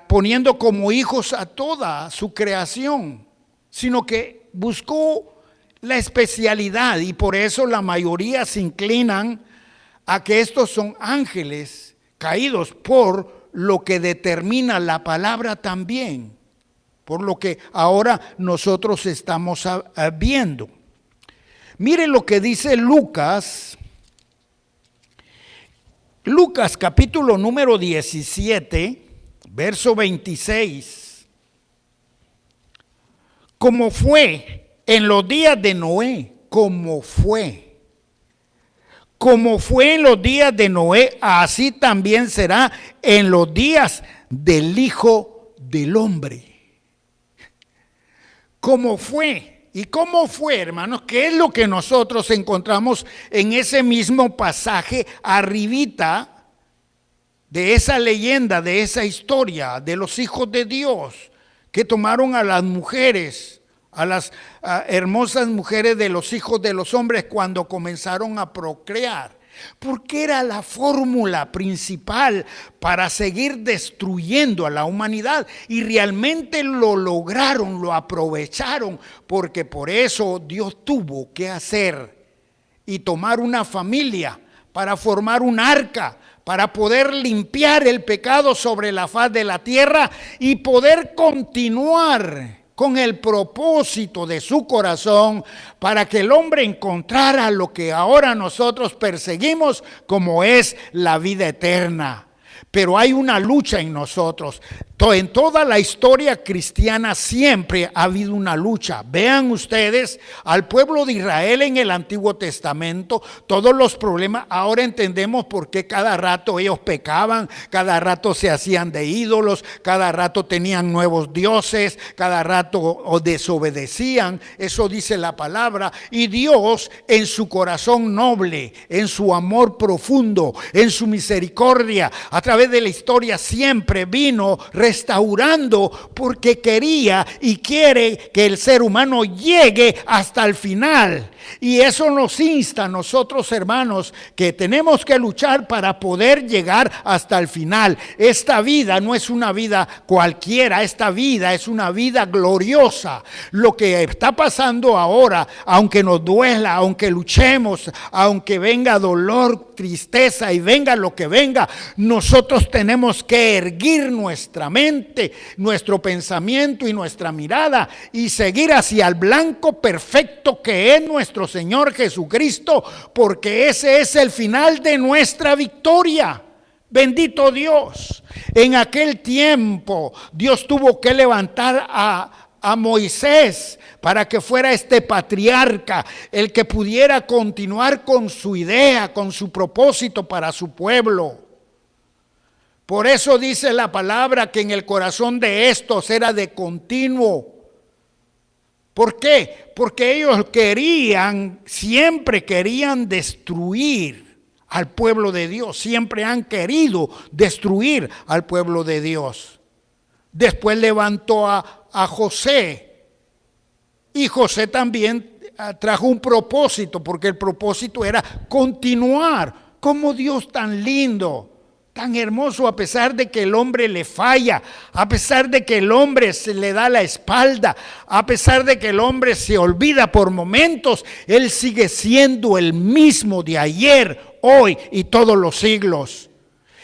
A: poniendo como hijos a toda su creación, sino que buscó la especialidad? Y por eso la mayoría se inclinan a que estos son ángeles caídos, por lo que determina la palabra también, por lo que ahora nosotros estamos viendo. Mire lo que dice Lucas capítulo número 17, verso 26. Como fue en los días de Noé, como fue en los días de Noé, así también será en los días del Hijo del Hombre. ¿Cómo fue? ¿Y cómo fue, hermanos? ¿Qué es lo que nosotros encontramos en ese mismo pasaje arribita de esa leyenda, de esa historia de los hijos de Dios que tomaron a las mujeres, a las hermosas mujeres de los hijos de los hombres cuando comenzaron a procrear? Porque era la fórmula principal para seguir destruyendo a la humanidad, y realmente lo lograron, lo aprovecharon, porque por eso Dios tuvo que hacer y tomar una familia para formar un arca, para poder limpiar el pecado sobre la faz de la tierra y poder continuar con el propósito de su corazón, para que el hombre encontrara lo que ahora nosotros perseguimos, como es la vida eterna. Pero hay una lucha en nosotros. En toda la historia cristiana siempre ha habido una lucha. Vean ustedes al pueblo de Israel en el Antiguo Testamento, todos los problemas. Ahora entendemos por qué cada rato ellos pecaban, cada rato se hacían de ídolos, cada rato tenían nuevos dioses, cada rato desobedecían. Eso dice la palabra. Y Dios, en su corazón noble, en su amor profundo, en su misericordia, a través de la historia siempre vino restaurando, porque quería y quiere que el ser humano llegue hasta el final. Y eso nos insta a nosotros, hermanos, que tenemos que luchar para poder llegar hasta el final. Esta vida no es una vida cualquiera, esta vida es una vida gloriosa. Lo que está pasando ahora, aunque nos duela, aunque luchemos, aunque venga dolor, tristeza y venga lo que venga, nosotros tenemos que erguir nuestra mente, nuestro pensamiento y nuestra mirada y seguir hacia el blanco perfecto que es nuestro Señor Jesucristo, porque ese es el final de nuestra victoria. Bendito Dios. En aquel tiempo Dios tuvo que levantar a Moisés para que fuera este patriarca, el que pudiera continuar con su idea, con su propósito para su pueblo. Por eso dice la palabra que en el corazón de estos era de continuo. ¿Por qué? Porque ellos siempre querían destruir al pueblo de Dios. Siempre han querido destruir al pueblo de Dios. Después levantó a José. Y José también trajo un propósito, porque el propósito era continuar cómo Dios tan lindo, tan hermoso, a pesar de que el hombre le falla, a pesar de que el hombre se le da la espalda, a pesar de que el hombre se olvida por momentos, Él sigue siendo el mismo de ayer, hoy y todos los siglos.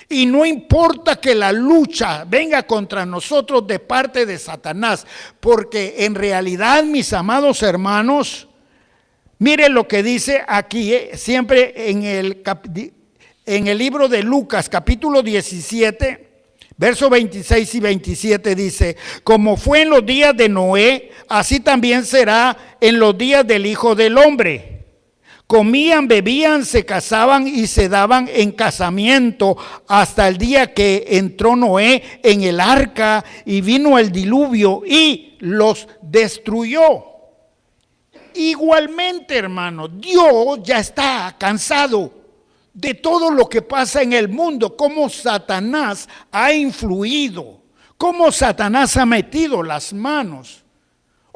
A: Y no importa que la lucha venga contra nosotros de parte de Satanás, porque en realidad, mis amados hermanos, miren lo que dice aquí, siempre en el libro de Lucas, capítulo 17, versos 26 y 27 dice: como fue en los días de Noé, así también será en los días del Hijo del Hombre. Comían, bebían, se casaban y se daban en casamiento hasta el día que entró Noé en el arca y vino el diluvio y los destruyó. Igualmente, hermano, Dios ya está cansado de todo lo que pasa en el mundo, cómo Satanás ha influido, cómo Satanás ha metido las manos.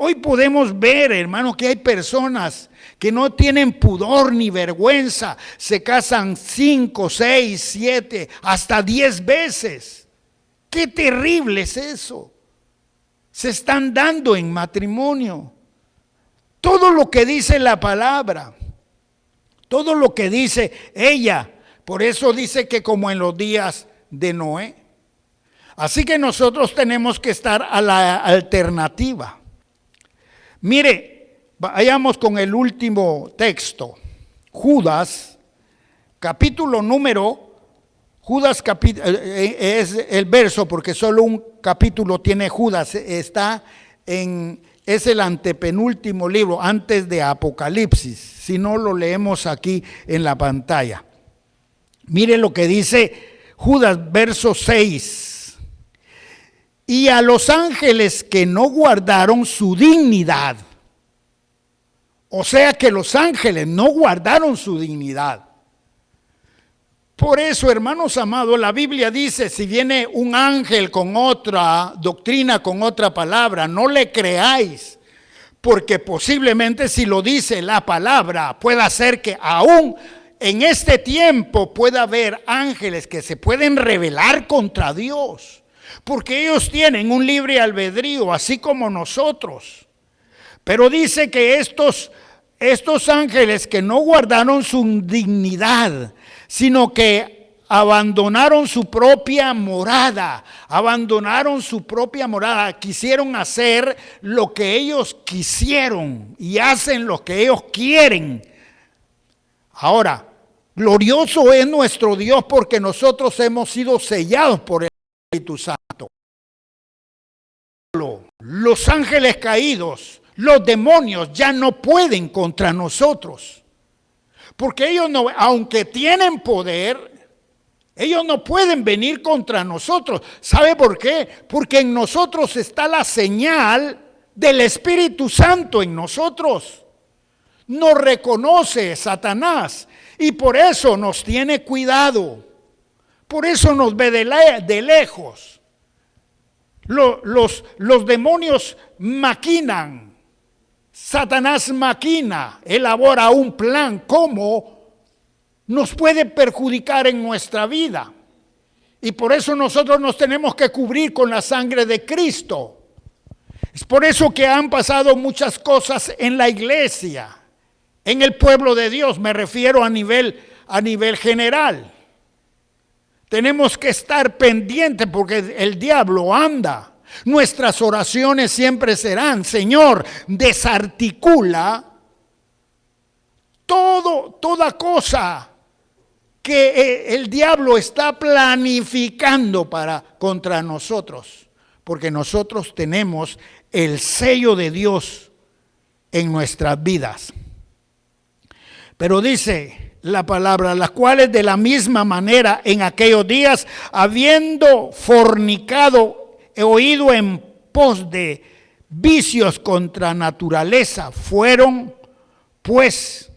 A: Hoy podemos ver, hermano, que hay personas que no tienen pudor ni vergüenza, se casan 5, 6, 7, hasta 10 veces. ¡Qué terrible es eso! Se están dando en matrimonio. Todo lo que dice la palabra, todo lo que dice ella, por eso dice que como en los días de Noé. Así que nosotros tenemos que estar a la alternativa. Mire, vayamos con el último texto. Judas, es el verso, porque solo un capítulo tiene Judas, es el antepenúltimo libro antes de Apocalipsis, si no lo leemos aquí en la pantalla. Mire lo que dice Judas, verso 6. Y a los ángeles que no guardaron su dignidad. O sea que los ángeles no guardaron su dignidad. Por eso, hermanos amados, la Biblia dice, si viene un ángel con otra doctrina, con otra palabra, no le creáis. Porque posiblemente si lo dice la palabra, pueda ser que aún en este tiempo pueda haber ángeles que se pueden rebelar contra Dios. Porque ellos tienen un libre albedrío, así como nosotros. Pero dice que estos ángeles que no guardaron su dignidad, sino que abandonaron su propia morada, quisieron hacer lo que ellos quisieron y hacen lo que ellos quieren. Ahora, glorioso es nuestro Dios porque nosotros hemos sido sellados por el Espíritu Santo. Los ángeles caídos, los demonios ya no pueden contra nosotros. Porque ellos no, aunque tienen poder, ellos no pueden venir contra nosotros. ¿Sabe por qué? Porque en nosotros está la señal del Espíritu Santo en nosotros. Nos reconoce Satanás y por eso nos tiene cuidado. Por eso nos ve de lejos. Los demonios maquinan. Satanás maquina, elabora un plan cómo nos puede perjudicar en nuestra vida. Y por eso nosotros nos tenemos que cubrir con la sangre de Cristo. Es por eso que han pasado muchas cosas en la iglesia, en el pueblo de Dios, me refiero a nivel general. Tenemos que estar pendientes porque el diablo anda. Nuestras oraciones siempre serán: Señor, desarticula toda cosa que el diablo está planificando contra nosotros. Porque nosotros tenemos el sello de Dios en nuestras vidas. Pero dice la palabra, las cuales de la misma manera en aquellos días, habiendo fornicado, he oído en pos de vicios contra naturaleza, fueron pues,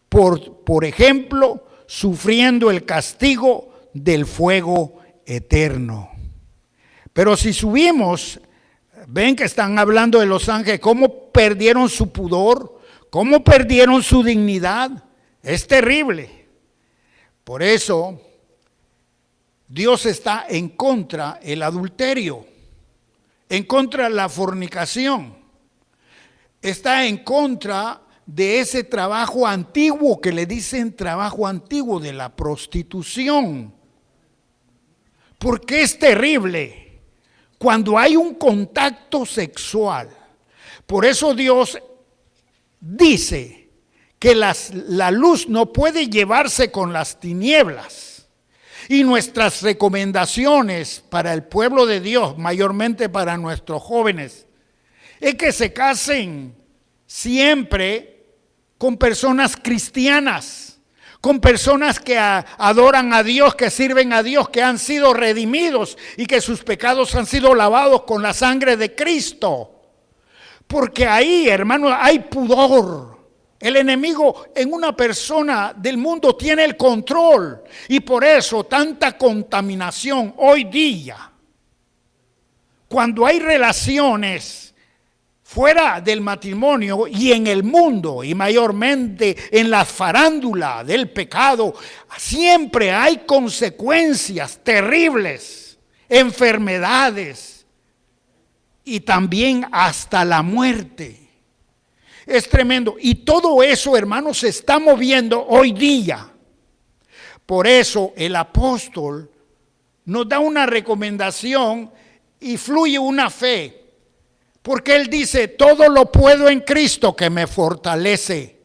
A: por ejemplo, sufriendo el castigo del fuego eterno. Pero si subimos, ven que están hablando de los ángeles, cómo perdieron su pudor, cómo perdieron su dignidad. Es terrible. Por eso, Dios está en contra del adulterio, en contra de la fornicación, está en contra de ese trabajo antiguo que le dicen trabajo antiguo de la prostitución. Porque es terrible cuando hay un contacto sexual. Por eso Dios dice que la luz no puede llevarse con las tinieblas. Y nuestras recomendaciones para el pueblo de Dios, mayormente para nuestros jóvenes, es que se casen siempre con personas cristianas, con personas que adoran a Dios, que sirven a Dios, que han sido redimidos y que sus pecados han sido lavados con la sangre de Cristo. Porque ahí, hermano, hay pudor. El enemigo en una persona del mundo tiene el control y por eso tanta contaminación hoy día. Cuando hay relaciones fuera del matrimonio y en el mundo y mayormente en la farándula del pecado, siempre hay consecuencias terribles, enfermedades y también hasta la muerte. Es tremendo. Y todo eso, hermanos, se está moviendo hoy día. Por eso el apóstol nos da una recomendación y fluye una fe. Porque él dice, todo lo puedo en Cristo que me fortalece.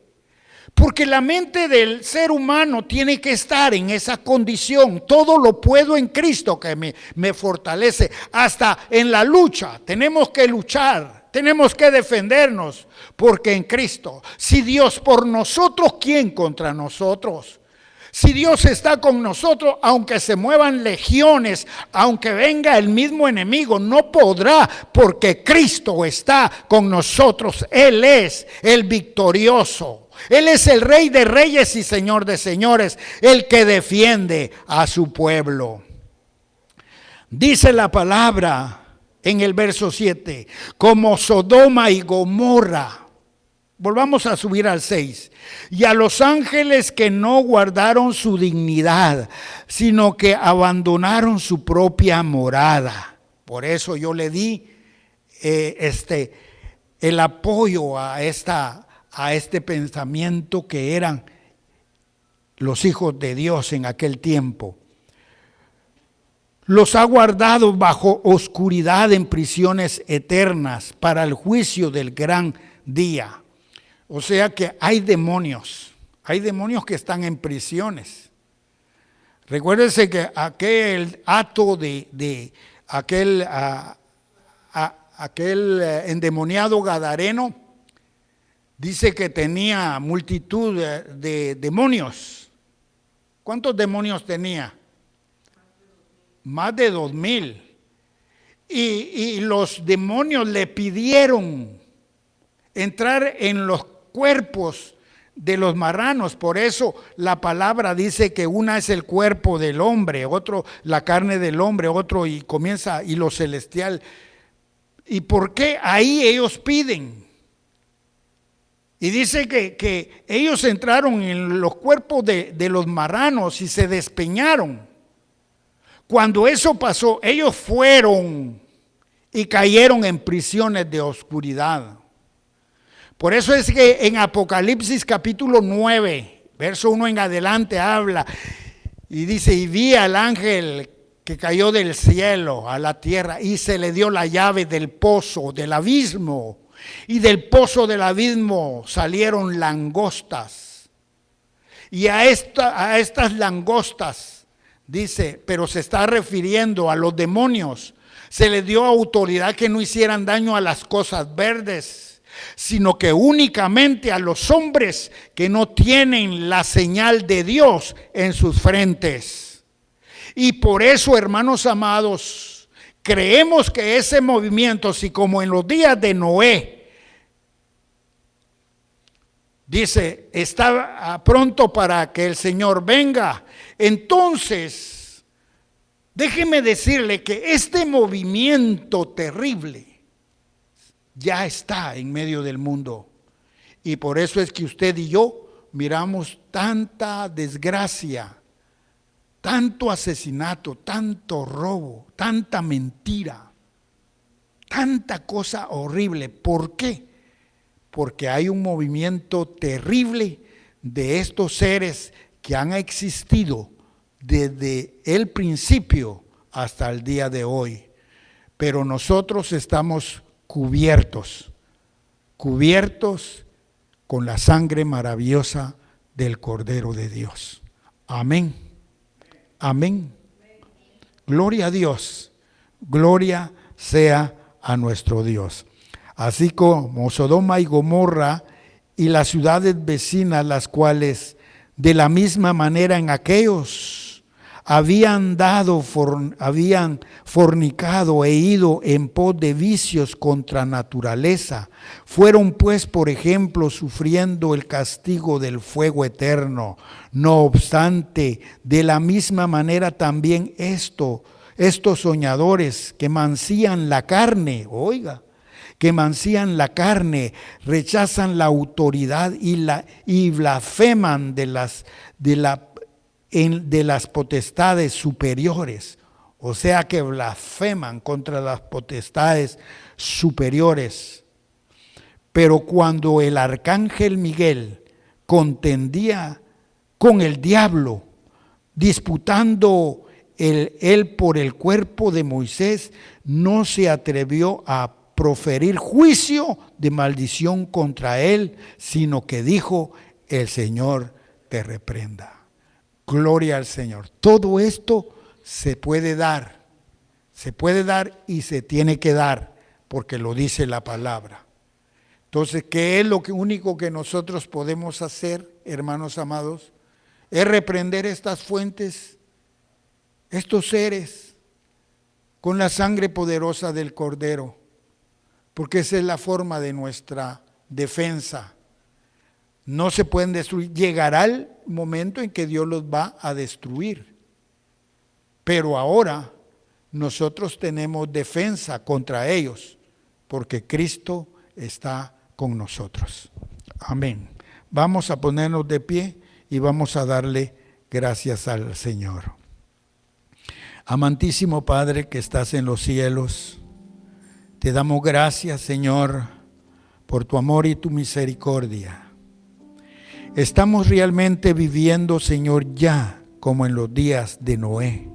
A: Porque la mente del ser humano tiene que estar en esa condición. Todo lo puedo en Cristo que me fortalece. Hasta en la lucha tenemos que luchar. Tenemos que defendernos. Porque en Cristo, si Dios por nosotros, ¿quién contra nosotros? Si Dios está con nosotros, aunque se muevan legiones, aunque venga el mismo enemigo, no podrá, porque Cristo está con nosotros. Él es el victorioso. Él es el Rey de reyes y Señor de señores, el que defiende a su pueblo. Dice la palabra en el verso 7, como Sodoma y Gomorra. Volvamos a subir al 6. Y a los ángeles que no guardaron su dignidad, sino que abandonaron su propia morada. Por eso yo le di el apoyo a este pensamiento que eran los hijos de Dios en aquel tiempo. Los ha guardado bajo oscuridad en prisiones eternas para el juicio del gran día. O sea que hay demonios que están en prisiones. Recuérdense que aquel acto de aquel endemoniado gadareno dice que tenía multitud de demonios. ¿Cuántos demonios tenía? Más de 2,000. Y los demonios le pidieron entrar en los cuerpos de los marranos. Por eso la palabra dice que una es el cuerpo del hombre, otro la carne del hombre, otro y comienza y lo celestial. ¿Y por qué ahí ellos piden? Y dice que ellos entraron en los cuerpos de los marranos y se despeñaron. Cuando eso pasó, ellos fueron y cayeron en prisiones de oscuridad. Por eso es que en Apocalipsis capítulo 9, verso 1 en adelante habla y dice, y vi al ángel que cayó del cielo a la tierra y se le dio la llave del pozo, del abismo, y del pozo del abismo salieron langostas. Y a estas langostas, dice, pero se está refiriendo a los demonios, se les dio autoridad que no hicieran daño a las cosas verdes, sino que únicamente a los hombres que no tienen la señal de Dios en sus frentes. Y por eso, hermanos amados, creemos que ese movimiento, si como en los días de Noé, dice, está pronto para que el Señor venga, entonces, déjeme decirle que este movimiento terrible ya está en medio del mundo. Y por eso es que usted y yo miramos tanta desgracia tanto asesinato, tanto robo, tanta mentira, tanta cosa horrible. ¿Por qué? Porque hay un movimiento terrible de estos seres que han existido desde el principio hasta el día de hoy. Pero nosotros estamos cubiertos con la sangre maravillosa del Cordero de Dios. Amén. Amén. Gloria a Dios. Gloria sea a nuestro Dios. Así como Sodoma y Gomorra y las ciudades vecinas, las cuales de la misma manera en aquellos habían fornicado e ido en pos de vicios contra naturaleza, fueron pues, por ejemplo, sufriendo el castigo del fuego eterno. No obstante, de la misma manera también estos soñadores que mancían la carne, rechazan la autoridad y blasfeman de las potestades superiores. O sea que blasfeman contra las potestades superiores. Pero cuando el arcángel Miguel contendía con el diablo, disputando él por el cuerpo de Moisés, no se atrevió a proferir juicio de maldición contra él, sino que dijo: el Señor te reprenda. Gloria al Señor. Todo esto se puede dar y se tiene que dar, porque lo dice la palabra. Entonces, ¿qué es lo único que nosotros podemos hacer, hermanos amados? Es reprender estas fuentes, estos seres, con la sangre poderosa del Cordero, porque esa es la forma de nuestra defensa. No se pueden destruir. Llegará el momento en que Dios los va a destruir. Pero ahora nosotros tenemos defensa contra ellos, porque Cristo está con nosotros. Amén. Vamos a ponernos de pie y vamos a darle gracias al Señor. Amantísimo Padre que estás en los cielos, te damos gracias, Señor, por tu amor y tu misericordia. Estamos realmente viviendo, Señor, ya como en los días de Noé.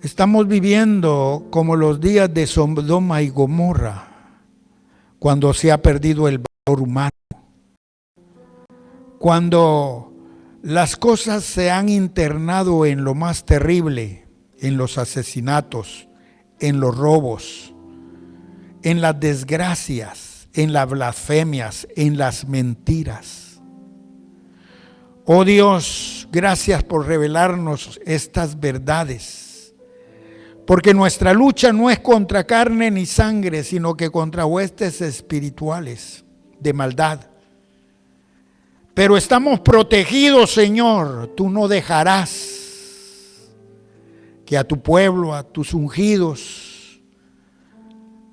A: Estamos viviendo como los días de Sodoma y Gomorra, cuando se ha perdido el valor humano, cuando las cosas se han internado en lo más terrible, en los asesinatos, en los robos, en las desgracias, en las blasfemias, en las mentiras. Oh Dios, gracias por revelarnos estas verdades, porque nuestra lucha no es contra carne ni sangre, sino que contra huestes espirituales de maldad. Pero estamos protegidos, Señor. Tú no dejarás que a tu pueblo, a tus ungidos,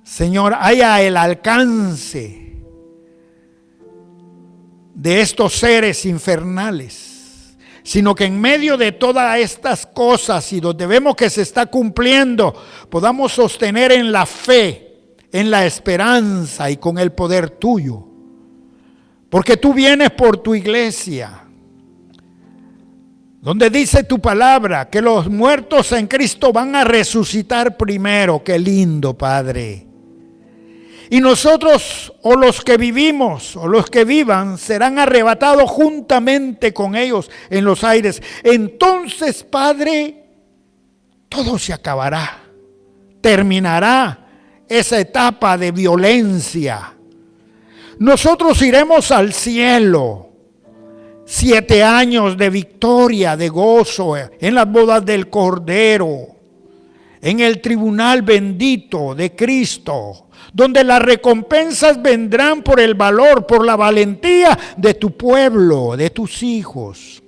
A: Señor, haya el alcance de estos seres infernales, sino que en medio de todas estas cosas y donde vemos que se está cumpliendo, podamos sostener en la fe, en la esperanza y con el poder tuyo. Porque tú vienes por tu iglesia, donde dice tu palabra que los muertos en Cristo van a resucitar primero. Qué lindo, Padre. Y nosotros, o los que vivimos, o los que vivan, serán arrebatados juntamente con ellos en los aires. Entonces, Padre, todo se acabará. Terminará esa etapa de violencia. Nosotros iremos al cielo. 7 años de victoria, de gozo, en las bodas del Cordero, en el tribunal bendito de Cristo, donde las recompensas vendrán por el valor, por la valentía de tu pueblo, de tus hijos.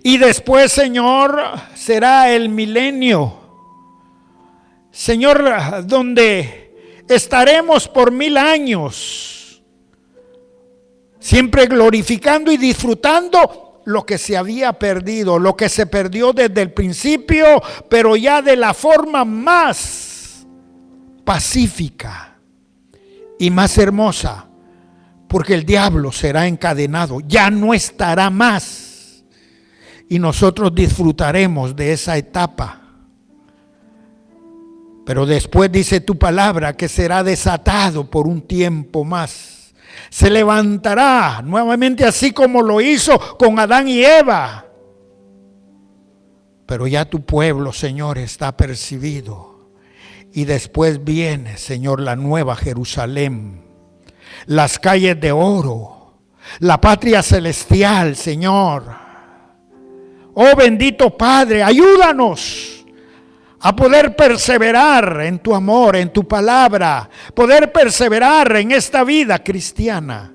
A: Y después, Señor, será el milenio, Señor, donde estaremos por 1000 años, siempre glorificando y disfrutando lo que se había perdido, lo que se perdió desde el principio, pero ya de la forma más pacífica y más hermosa, porque el diablo será encadenado, ya no estará más, y nosotros disfrutaremos de esa etapa. Pero después dice tu palabra que será desatado por un tiempo más. Se levantará nuevamente así como lo hizo con Adán y Eva. Pero ya tu pueblo, Señor, está percibido. Y después viene, Señor, la nueva Jerusalén, las calles de oro, la patria celestial, Señor. Oh bendito Padre, ayúdanos a poder perseverar en tu amor, en tu palabra, poder perseverar en esta vida cristiana.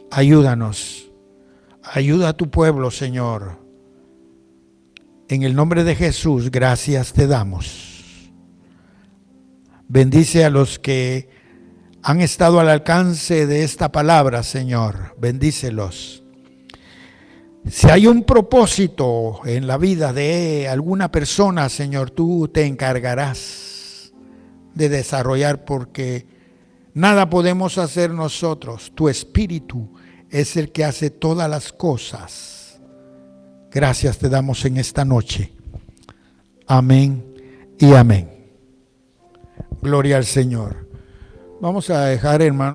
A: Ayúdanos, ayuda a tu pueblo, Señor. En el nombre de Jesús, gracias te damos. Bendice a los que han estado al alcance de esta palabra, Señor. Bendícelos. Si hay un propósito en la vida de alguna persona, Señor, tú te encargarás de desarrollar, porque nada podemos hacer nosotros. Tu Espíritu es el que hace todas las cosas. Gracias te damos en esta noche. Amén y amén. Gloria al Señor. Vamos a dejar, hermano.